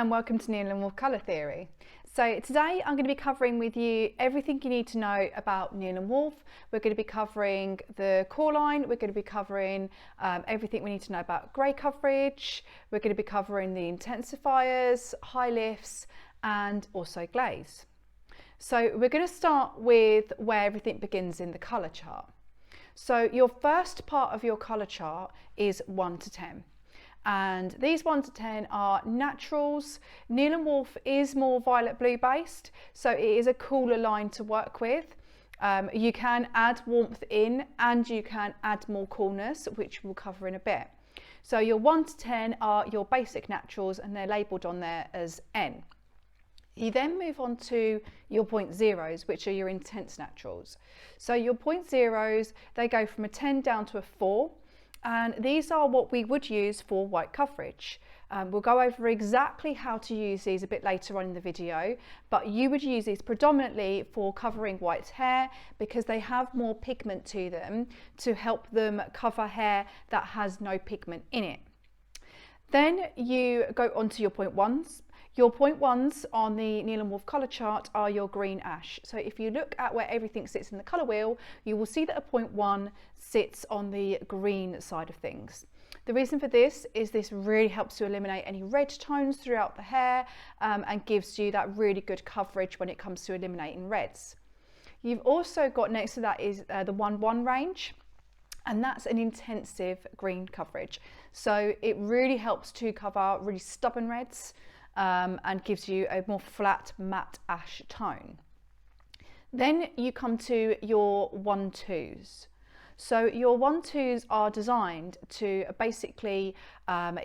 and welcome to Neal Wolf Colour Theory. So today I'm going to be covering with you everything you need to know about Neal Wolf. We're going to be covering the core line, we're going to be covering everything we need to know about grey coverage, we're going to be covering the intensifiers, high lifts and also glaze. So we're going to start with where everything begins in the colour chart. So your first part of your colour chart is 1 to 10. And these 1 to 10 are naturals. Neal Wolf is more violet blue based, so it is a cooler line to work with. You can add warmth in and you can add more coolness, which we'll cover in a bit. So your 1 to 10 are your basic naturals and they're labelled on there as N. You then move on to your 0.0s, which are your intense naturals. So your 0.0s, they go from a 10 down to a 4. And these are what we would use for white coverage. We'll go over exactly how to use these a bit later on in the video, but you would use these predominantly for covering white hair because they have more pigment to them to help them cover hair that has no pigment in it. Then you go on to your 0.1s. Your 0.1s on the Neal Wolf colour chart are your green ash. So if you look at where everything sits in the colour wheel, you will see that a 0.1 sits on the green side of things. The reason for this is this really helps to eliminate any red tones throughout the hair and gives you that really good coverage when it comes to eliminating reds. You've also got next to that is the 1-1 range. And that's an intensive green coverage. So it really helps to cover really stubborn reds and gives you a more flat matte ash tone. Then you come to your 1-2s. So your 1-2s are designed to basically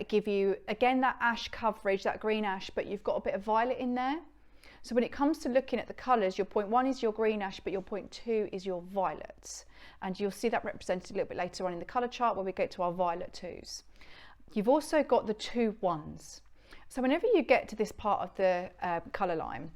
give you again that ash coverage, that green ash, but you've got a bit of violet in there. So when it comes to looking at the colours, your 0.1 is your green ash, but your 0.2 is your violet. And you'll see that represented a little bit later on in the colour chart where we get to our violet 2s. You've also got the 2-1s. So whenever you get to this part of the colour line,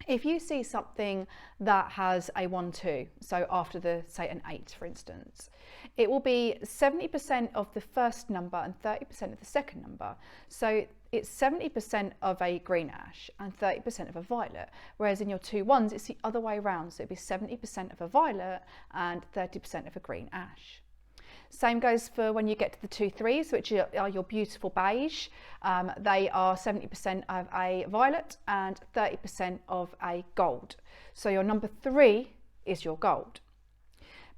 if you see something that has a 1-2, so after the, say, an 8, for instance, it will be 70% of the first number and 30% of the second number. So it's 70% of a green ash and 30% of a violet, whereas in your 2-1s, it's the other way around. So it'd be 70% of a violet and 30% of a green ash. Same goes for when you get to the 2-3s, which are your beautiful beige. They are 70% of a violet and 30% of a gold. So your number 3 is your gold.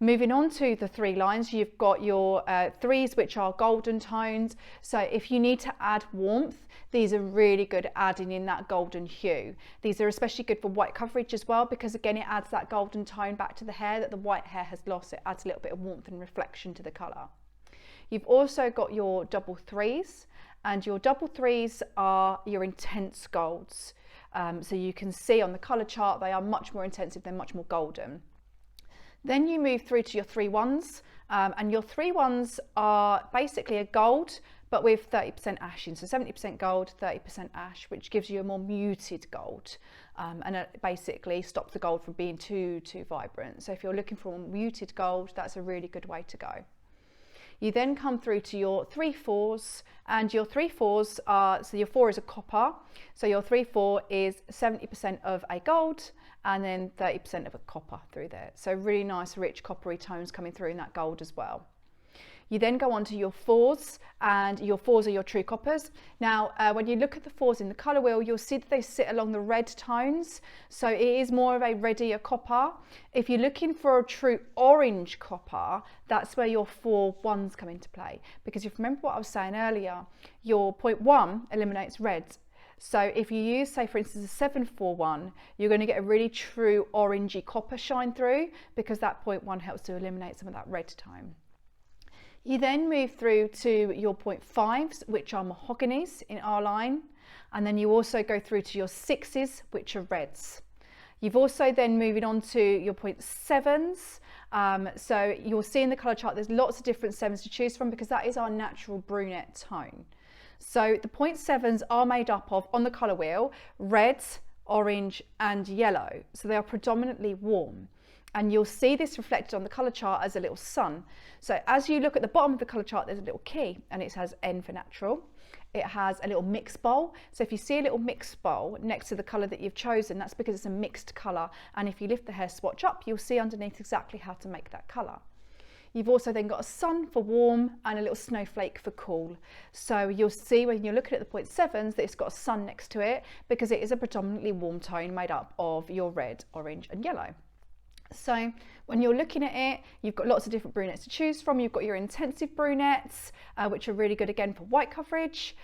Moving on to the 3 lines, you've got your 3s, which are golden tones. So if you need to add warmth, these are really good at adding in that golden hue. These are especially good for white coverage as well, because again, it adds that golden tone back to the hair that the white hair has lost. It adds a little bit of warmth and reflection to the colour. You've also got your 3s, and your 3s are your intense golds. So you can see on the colour chart, they are much more intensive, they're much more golden. Then you move through to your 3-1s, and your 3-1s are basically a gold, but with 30% ash in. So 70% gold, 30% ash, which gives you a more muted gold. And it basically stops the gold from being too vibrant. So if you're looking for a muted gold, that's a really good way to go. You then come through to your 3-4s, and your 3-4s are, so your 4 is a copper, so your 3-4 is 70% of a gold and then 30% of a copper through there. So really nice rich coppery tones coming through in that gold as well. You then go on to your 4s, and your 4s are your true coppers. Now, when you look at the 4s in the colour wheel, you'll see that they sit along the red tones. So it is more of a reddier copper. If you're looking for a true orange copper, that's where your 4-1s come into play. Because if you remember what I was saying earlier, your 0.1 eliminates reds. So if you use, say for instance, a 7-4-1, you're going to get a really true orangey copper shine through, because that 0.1 helps to eliminate some of that red tone. You then move through to your 0.5s, which are mahoganies in our line. And then you also go through to your 6s, which are reds. You've also then moving on to your 0.7s. So you'll see in the colour chart, there's lots of different 7s to choose from because that is our natural brunette tone. So the 0.7s are made up of, on the colour wheel, reds, orange and yellow. So they are predominantly warm. And you'll see this reflected on the colour chart as a little sun. So as you look at the bottom of the colour chart, there's a little key and it says N for natural. it has a little mix bowl. So if you see a little mix bowl next to the colour that you've chosen, that's because it's a mixed colour. And if you lift the hair swatch up, you'll see underneath exactly how to make that colour. You've also then got a sun for warm and a little snowflake for cool. So you'll see when you're looking at the 0.7s that it's got a sun next to it because it is a predominantly warm tone made up of your red, orange and yellow. So when you're looking at it, you've got lots of different brunettes to choose from. You've got your intensive brunettes, which are really good again for white coverage,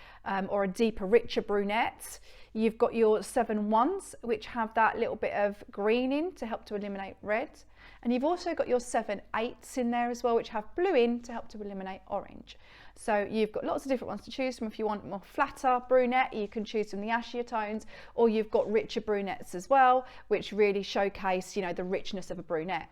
or a deeper, richer brunette. You've got your 7-1s, which have that little bit of green in to help to eliminate red. And you've also got your 7-8s in there as well, which have blue in to help to eliminate orange. So you've got lots of different ones to choose from. If you want more flatter brunette, you can choose from the ashier tones, or you've got richer brunettes as well, which really showcase, you know, the richness of a brunette.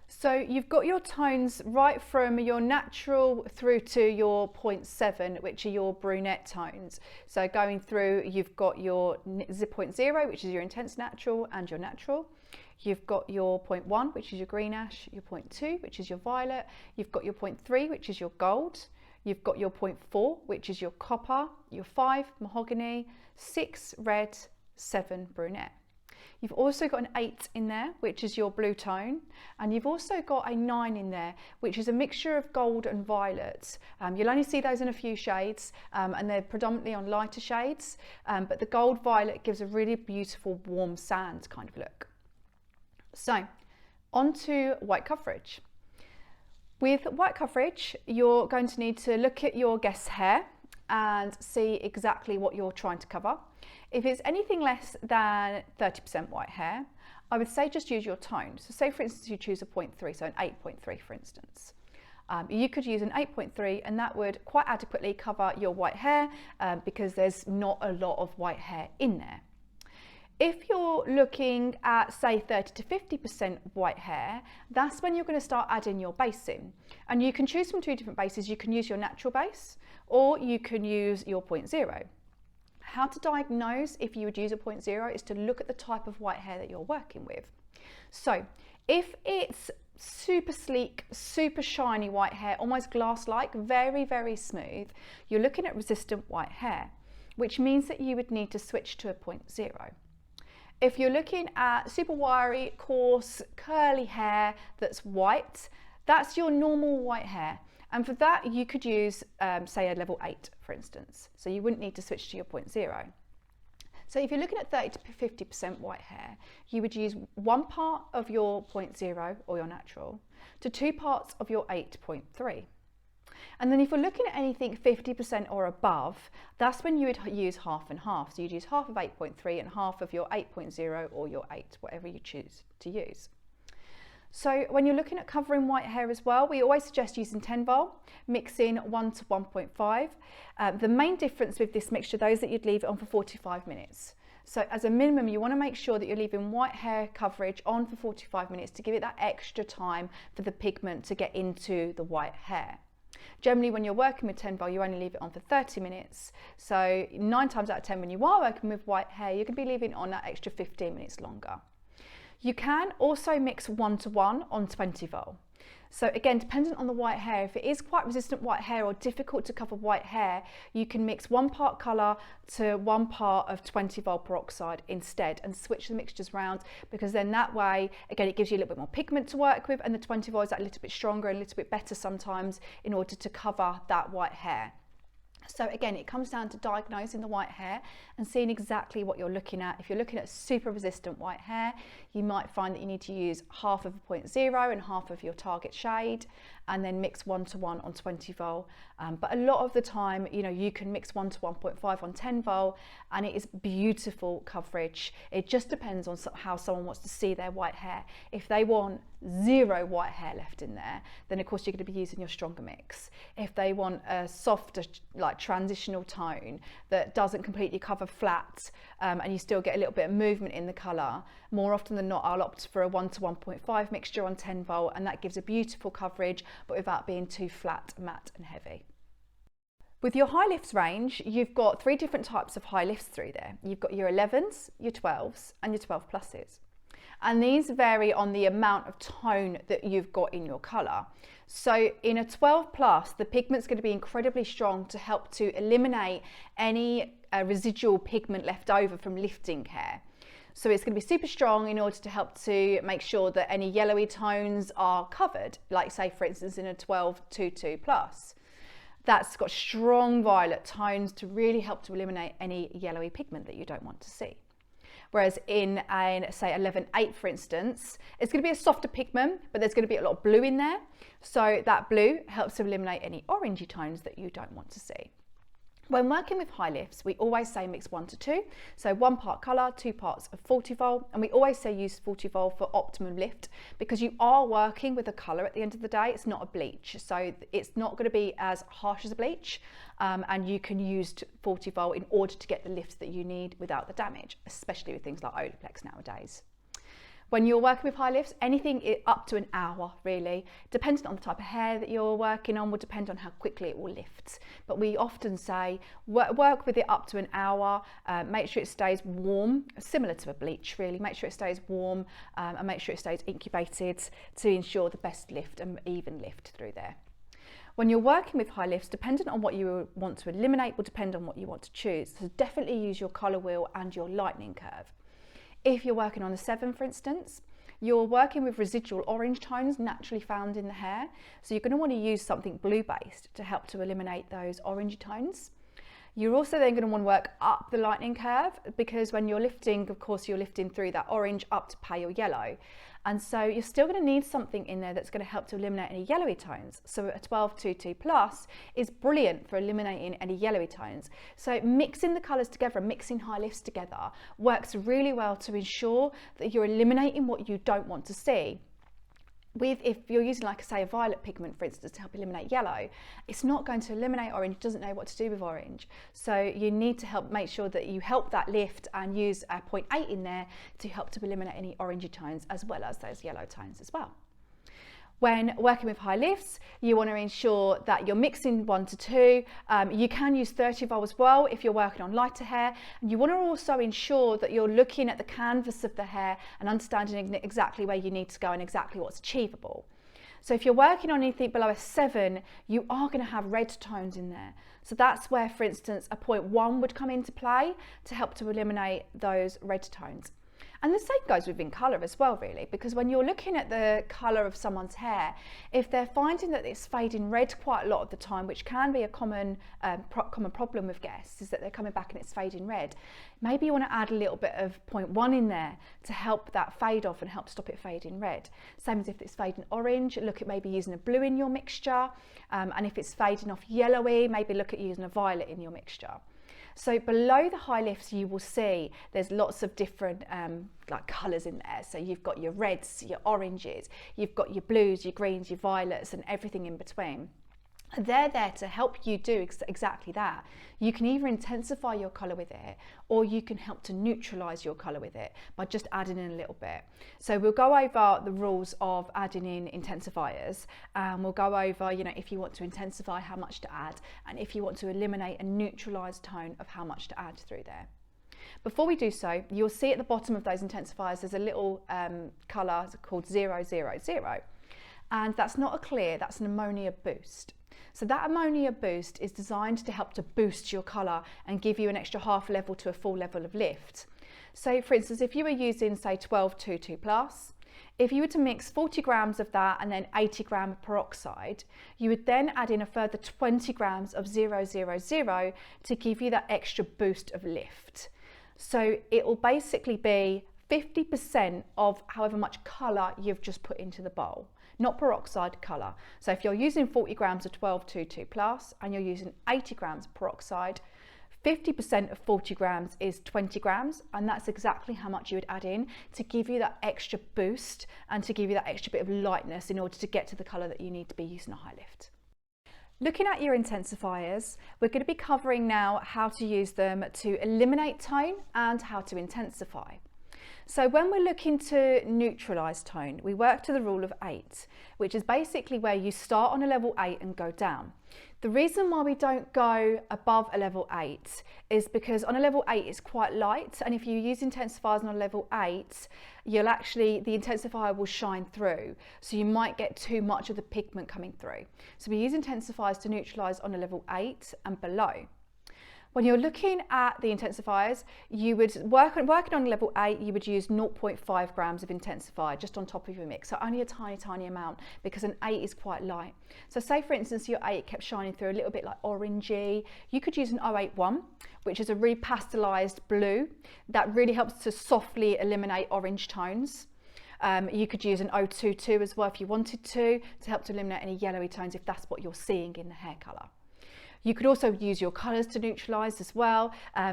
So you've got your tones right from your natural through to your 0.7, which are your brunette tones. So going through, you've got your 0.0, which is your intense natural and your natural. You've got your 0.1, which is your green ash, your 0.2, which is your violet. You've got your 0.3, which is your gold. You've got your 0.4, which is your copper, your 5, mahogany, 6, red, 7, brunette. You've also got an 8 in there, which is your blue tone, and you've also got a 9 in there, which is a mixture of gold and violet. You'll only see those in a few shades, and they're predominantly on lighter shades, but the gold violet gives a really beautiful warm sand kind of look. So, on to white coverage. With white coverage, you're going to need to look at your guest's hair and see exactly what you're trying to cover. If it's anything less than 30% white hair, I would say just use your tone. So say for instance you choose a 0.3, so an 8.3 for instance. You could use an 8.3 and that would quite adequately cover your white hair because there's not a lot of white hair in there. If you're looking at say 30 to 50% white hair, that's when you're going to start adding your base in. And you can choose from two different bases. You can use your natural base or you can use your 0.0. How to diagnose if you would use a 0.0 is to look at the type of white hair that you're working with. So if it's super sleek, super shiny white hair, almost glass-like, very, very smooth, you're looking at resistant white hair, which means that you would need to switch to a 0.0. If you're looking at super wiry, coarse, curly hair that's white, that's your normal white hair. And for that, you could use, say, a level 8, for instance. So you wouldn't need to switch to your 0.0. So if you're looking at 30 to 50% white hair, you would use one part of your 0.0 or your natural to 2 parts of your 8.3. And then if you're looking at anything 50% or above, that's when you would use half and half. So you'd use half of 8.3 and half of your 8.0 or your 8, whatever you choose to use. So when you're looking at covering white hair as well, we always suggest using 10 vol, mixing 1 to 1.5. The main difference with this mixture though is that you'd leave it on for 45 minutes. So as a minimum, you want to make sure that you're leaving white hair coverage on for 45 minutes to give it that extra time for the pigment to get into the white hair. Generally, when you're working with 10 vol, you only leave it on for 30 minutes. So 9 times out of 10, when you are working with white hair, you can be leaving it on that extra 15 minutes longer. You can also mix 1 to 1 on 20 vol. So again, dependent on the white hair, if it is quite resistant white hair or difficult to cover white hair, you can mix 1 part colour to 1 part of 20 vol peroxide instead and switch the mixtures around, because then that way, again, it gives you a little bit more pigment to work with, and the 20 vol is a little bit stronger and a little bit better sometimes in order to cover that white hair. So again, it comes down to diagnosing the white hair and seeing exactly what you're looking at. If you're looking at super resistant white hair, you might find that you need to use half of a 0.0 and half of your target shade, and then mix 1 to 1 on 20 vol. But a lot of the time, you know, you can mix 1 to 1.5 on 10 vol, and it is beautiful coverage. It just depends on how someone wants to see their white hair. If they want 0 white hair left in there, then of course you're going to be using your stronger mix. If they want a softer, like transitional tone that doesn't completely cover flat, and you still get a little bit of movement in the colour, more often than not, I'll opt for a 1 to 1.5 mixture on 10 vol, and that gives a beautiful coverage, but without being too flat, matte and heavy. With your high lifts range, you've got 3 different types of high lifts through there. You've got your 11s, your 12s and your 12 pluses. And these vary on the amount of tone that you've got in your colour. So in a 12 plus, the pigment's going to be incredibly strong to help to eliminate any residual pigment left over from lifting hair. So it's going to be super strong in order to help to make sure that any yellowy tones are covered, like say for instance in a 12-2 plus. That's got strong violet tones to really help to eliminate any yellowy pigment that you don't want to see. Whereas in a, say 11-8 for instance, it's going to be a softer pigment, but there's going to be a lot of blue in there. So that blue helps to eliminate any orangey tones that you don't want to see. When working with high lifts, we always say mix 1 to 2. So 1 part colour, 2 parts of 40-vol. And we always say use 40-vol for optimum lift because you are working with a colour at the end of the day. It's not a bleach. So it's not going to be as harsh as a bleach. And you can use 40-vol in order to get the lifts that you need without the damage, especially with things like Olaplex nowadays. When you're working with high lifts, anything up to an hour really, depending on the type of hair that you're working on, will depend on how quickly it will lift. But we often say work with it up to an hour, make sure it stays warm, similar to a bleach really, make sure it stays warm and make sure it stays incubated to ensure the best lift and even lift through there. When you're working with high lifts, dependent on what you want to eliminate will depend on what you want to choose. So definitely use your colour wheel and your lightning curve. If you're working on a 7, for instance, you're working with residual orange tones naturally found in the hair. So you're going to want to use something blue-based to help to eliminate those orangey tones. You're also then going to want to work up the lightning curve because when you're lifting, of course, you're lifting through that orange up to pale yellow. And so you're still going to need something in there that's going to help to eliminate any yellowy tones. So a 12-2 plus is brilliant for eliminating any yellowy tones. So mixing the colours together and mixing high lifts together works really well to ensure that you're eliminating what you don't want to see. If you're using, like I say, a violet pigment, for instance, to help eliminate yellow, it's not going to eliminate orange, it doesn't know what to do with orange. So you need to help make sure that you help that lift and use a 0.8 in there to help to eliminate any orangey tones as well as those yellow tones as well. When working with high lifts, you want to ensure that you're mixing 1 to 2. You can use 30-vol as well if you're working on lighter hair. And you want to also ensure that you're looking at the canvas of the hair and understanding exactly where you need to go and exactly what's achievable. So if you're working on anything below a 7, you are going to have red tones in there. So that's where, for instance, a 0.1 would come into play to help to eliminate those red tones. And the same goes within colour as well, really, because when you're looking at the colour of someone's hair, if they're finding that it's fading red quite a lot of the time, which can be a common problem with guests, is that they're coming back and it's fading red, maybe you want to add a little bit of 0.1 in there to help that fade off and help stop it fading red. Same as if it's fading orange, look at maybe using a blue in your mixture, and if it's fading off yellowy, maybe look at using a violet in your mixture. So below the high lifts, you will see there's lots of different like colours in there. So you've got your reds, your oranges, you've got your blues, your greens, your violets, and everything in between. They're there to help you do exactly that. You can either intensify your colour with it, or you can help to neutralise your colour with it by just adding in a little bit. So we'll go over the rules of adding in intensifiers, and we'll go over, you know, if you want to intensify, how much to add, and if you want to eliminate a neutralised tone of how much to add through there. Before we do so, you'll see at the bottom of those intensifiers there's a little colour called 000, and that's not a clear, that's an ammonia boost. So that ammonia boost is designed to help to boost your colour and give you an extra half level to a full level of lift. So for instance, if you were using say 12-2 plus, if you were to mix 40 grams of that and then 80 gram of peroxide, you would then add in a further 20 grams of 000 to give you that extra boost of lift. So it will basically be 50% of however much colour you've just put into the bowl. Not peroxide, colour. So if you're using 40 grams of 12-2 plus and you're using 80 grams of peroxide, 50% of 40 grams is 20 grams, and that's exactly how much you would add in to give you that extra boost and to give you that extra bit of lightness in order to get to the colour that you need to be using a high lift. Looking at your intensifiers, we're going to be covering now how to use them to eliminate tone and how to intensify. So when we're looking to neutralise tone, we work to the rule of 8, which is basically where you start on a level 8 and go down. The reason why we don't go above a level 8 is because on a level 8 it's quite light, and if you use intensifiers on a level 8, the intensifier will shine through, so you might get too much of the pigment coming through. So we use intensifiers to neutralise on a level 8 and below. When you're looking at the intensifiers, you would working on level 8, you would use 0.5 grams of intensifier just on top of your mix. So only a tiny amount, because an 8 is quite light. So say for instance your 8 kept shining through a little bit like orangey, you could use an 081, which is a really pasteurized blue that really helps to softly eliminate orange tones. You could use an 022 as well if you wanted to help to eliminate any yellowy tones if that's what you're seeing in the hair colour. You could also use your colours to neutralise as well.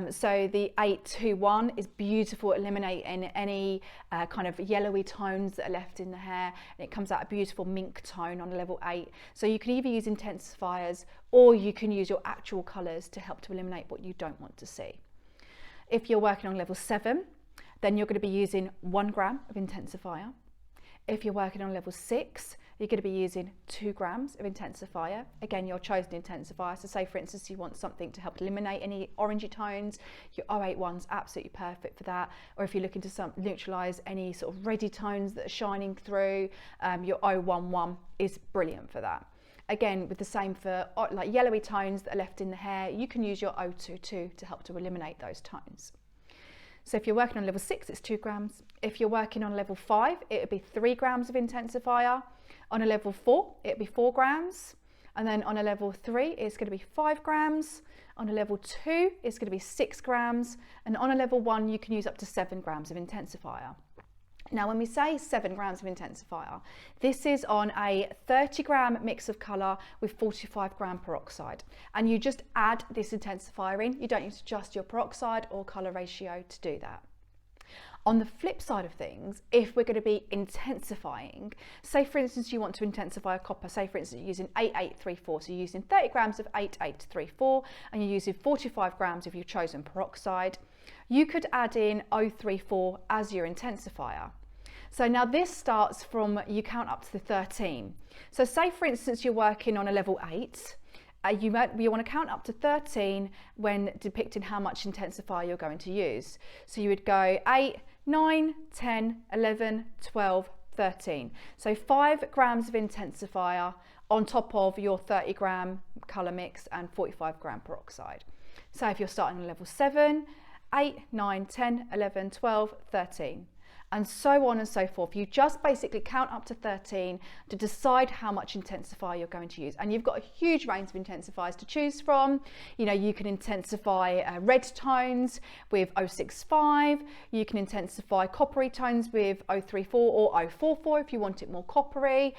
So the 821 is beautiful at eliminating any kind of yellowy tones that are left in the hair, and it comes out a beautiful mink tone on a level 8. So you can either use intensifiers or you can use your actual colours to help to eliminate what you don't want to see. If you're working on level 7, then you're going to be using 1 gram of intensifier. If you're working on level 6, you're going to be using 2 grams of intensifier. Again, your chosen intensifier. So say for instance you want something to help eliminate any orangey tones, your 081's absolutely perfect for that. Or if you're looking to neutralise any sort of reddy tones that are shining through, your 011 is brilliant for that. Again, with the same for like yellowy tones that are left in the hair, you can use your 022 to help to eliminate those tones. So if you're working on level 6, it's 2 grams. If you're working on level 5, it would be 3 grams of intensifier. On a level 4, it would be 4 grams. And then on a level 3, it's going to be 5 grams. On a level 2, it's going to be 6 grams. And on a level 1, you can use up to 7 grams of intensifier. Now, when we say 7 grams of intensifier, this is on a 30-gram mix of colour with 45-gram peroxide. And you just add this intensifier in. You don't need to adjust your peroxide or colour ratio to do that. On the flip side of things, if we're going to be intensifying, say for instance you want to intensify a copper, say for instance you're using 8834, so you're using 30 grams of 8834 and you're using 45 grams of your chosen peroxide, you could add in 034 as your intensifier. So now this starts from, you count up to 13. So say for instance you're working on a level 8, you want to count up to 13 when depicting how much intensifier you're going to use. So you would go 8, 9, 10, 11, 12, 13. So 5 grams of intensifier on top of your 30 gram colour mix and 45 gram peroxide. So if you're starting on level 7, 8, 9, 10, 11, 12, 13. And so on and so forth. You just basically count up to 13 to decide how much intensifier you're going to use. And you've got a huge range of intensifiers to choose from. You know, you can intensify red tones with 065. You can intensify coppery tones with 034 or 044 if you want it more coppery.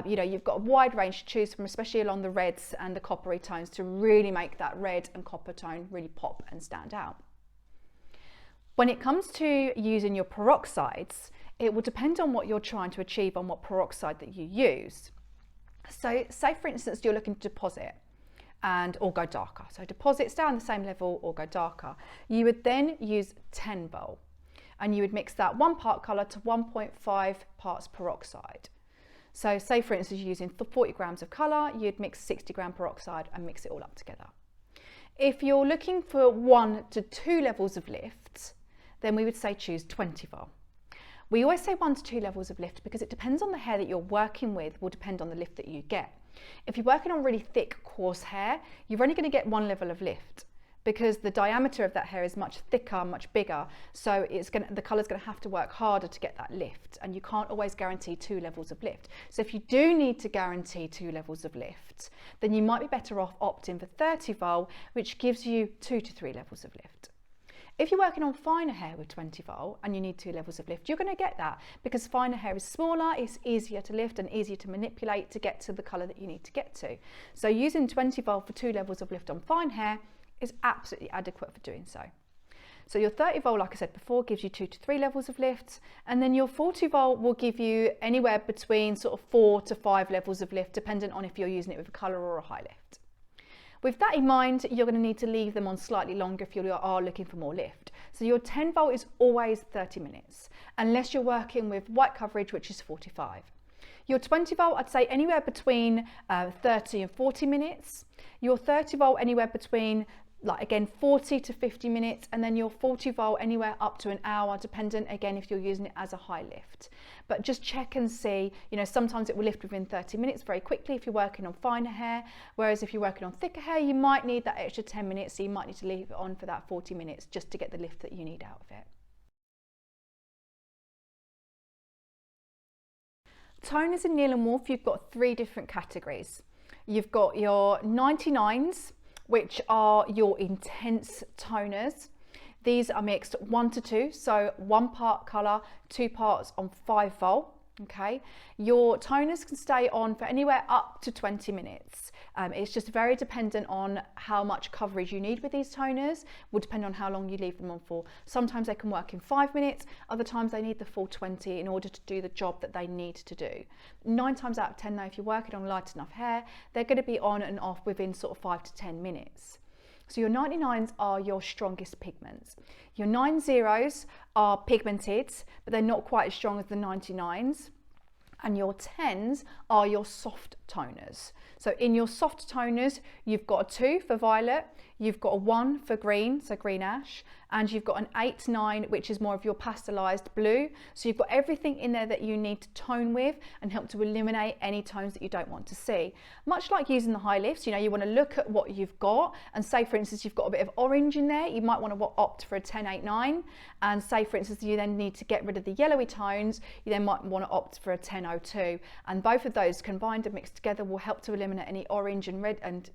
You know, you've got a wide range to choose from, especially along the reds and the coppery tones, to really make that red and copper tone really pop and stand out. When it comes to using your peroxides, it will depend on what you're trying to achieve on what peroxide that you use. So say for instance you're looking to deposit or go darker. So deposit, stay on the same level or go darker. You would then use 10 vol and you would mix that 1 part colour to 1.5 parts peroxide. So say for instance you're using 40 grams of colour, you'd mix 60 gram peroxide and mix it all up together. If you're looking for 1 to 2 levels of lift, then we would say choose 20 vol. We always say 1 to 2 levels of lift because it depends on the hair that you're working with, will depend on the lift that you get. If you're working on really thick, coarse hair, you're only going to get 1 level of lift because the diameter of that hair is much thicker, much bigger, so the colour's going to have to work harder to get that lift, and you can't always guarantee 2 levels of lift. So if you do need to guarantee 2 levels of lift, then you might be better off opting for 30 vol, which gives you 2 to 3 levels of lift. If you're working on finer hair with 20 vol and you need 2 levels of lift, you're going to get that because finer hair is smaller, it's easier to lift and easier to manipulate to get to the colour that you need to get to. So using 20 vol for 2 levels of lift on fine hair is absolutely adequate for doing so. So your 30 vol, like I said before, gives you 2 to 3 levels of lift, and then your 40 vol will give you anywhere between sort of 4 to 5 levels of lift, dependent on if you're using it with a colour or a high lift. With that in mind, you're going to need to leave them on slightly longer if you are looking for more lift. So your 10 volt is always 30 minutes, unless you're working with white coverage, which is 45. Your 20 volt, I'd say anywhere between 30 and 40 minutes. Your 30 volt anywhere between, like again, 40 to 50 minutes, and then your 40 volt anywhere up to an hour, dependent again if you're using it as a high lift. But just check and see, you know, sometimes it will lift within 30 minutes very quickly if you're working on finer hair, whereas if you're working on thicker hair, you might need that extra 10 minutes, so you might need to leave it on for that 40 minutes just to get the lift that you need out of it. Toners in Neal Wolf, you've got 3 different categories. You've got your 99s, which are your intense toners. These are mixed 1 to 2, so 1 part colour, 2 parts on 5 volt. Okay, your toners can stay on for anywhere up to 20 minutes. It's just very dependent on how much coverage you need with these toners. Will depend on how long you leave them on for. Sometimes they can work in 5 minutes, other times they need the full 20 in order to do the job that they need to do. 9 times out of 10 though, if you're working on light enough hair, they're going to be on and off within sort of 5 to 10 minutes. So your 99s are your strongest pigments. Your 90s are pigmented, but they're not quite as strong as the 99s. And your 10s are your soft toners. So in your soft toners, you've got a 2 for violet, you've got a 1 for green, so green ash, and you've got an 8, 9, which is more of your pastelized blue. So you've got everything in there that you need to tone with and help to eliminate any tones that you don't want to see. Much like using the high lifts, you know, you want to look at what you've got, and say for instance you've got a bit of orange in there, you might want to opt for a 10, 8, 9, and say for instance you then need to get rid of the yellowy tones, you then might want to opt for a 10, 02, and both of those combined and mixed together will help to eliminate any orange and red and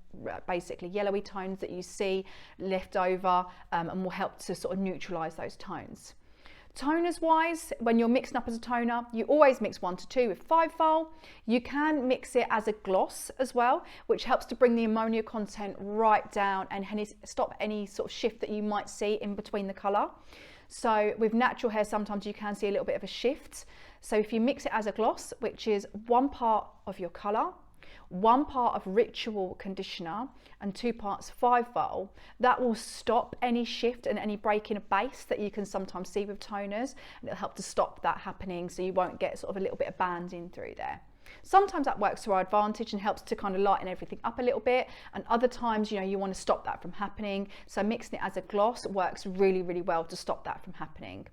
basically yellowy tones that you see left over, and will help to sort of neutralize those tones. Toners wise, when you're mixing up as a toner, you always mix 1 to 2 with 5 vol. You can mix it as a gloss as well, which helps to bring the ammonia content right down and stop any sort of shift that you might see in between the colour. So with natural hair, sometimes you can see a little bit of a shift. So if you mix it as a gloss, which is 1 part of your colour, 1 part of ritual conditioner and 2 parts 5 vol, that will stop any shift and any breaking of base that you can sometimes see with toners, and it'll help to stop that happening so you won't get sort of a little bit of banding through there. Sometimes that works to our advantage and helps to kind of lighten everything up a little bit, and other times, you know, you want to stop that from happening, so mixing it as a gloss works really, really well to stop that from happening.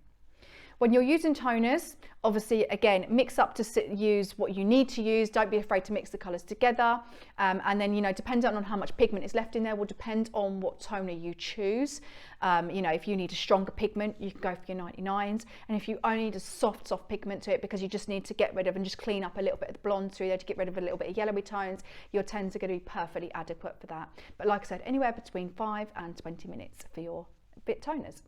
When you're using toners, obviously, again, mix up to use what you need to use. Don't be afraid to mix the colours together. And then, you know, depending on how much pigment is left in there will depend on what toner you choose. You know, if you need a stronger pigment, you can go for your 99s. And if you only need a soft pigment to it because you just need to get rid of and just clean up a little bit of the blonde through there to get rid of a little bit of yellowy tones, your 10s are going to be perfectly adequate for that. But like I said, anywhere between 5 and 20 minutes for your bit toners.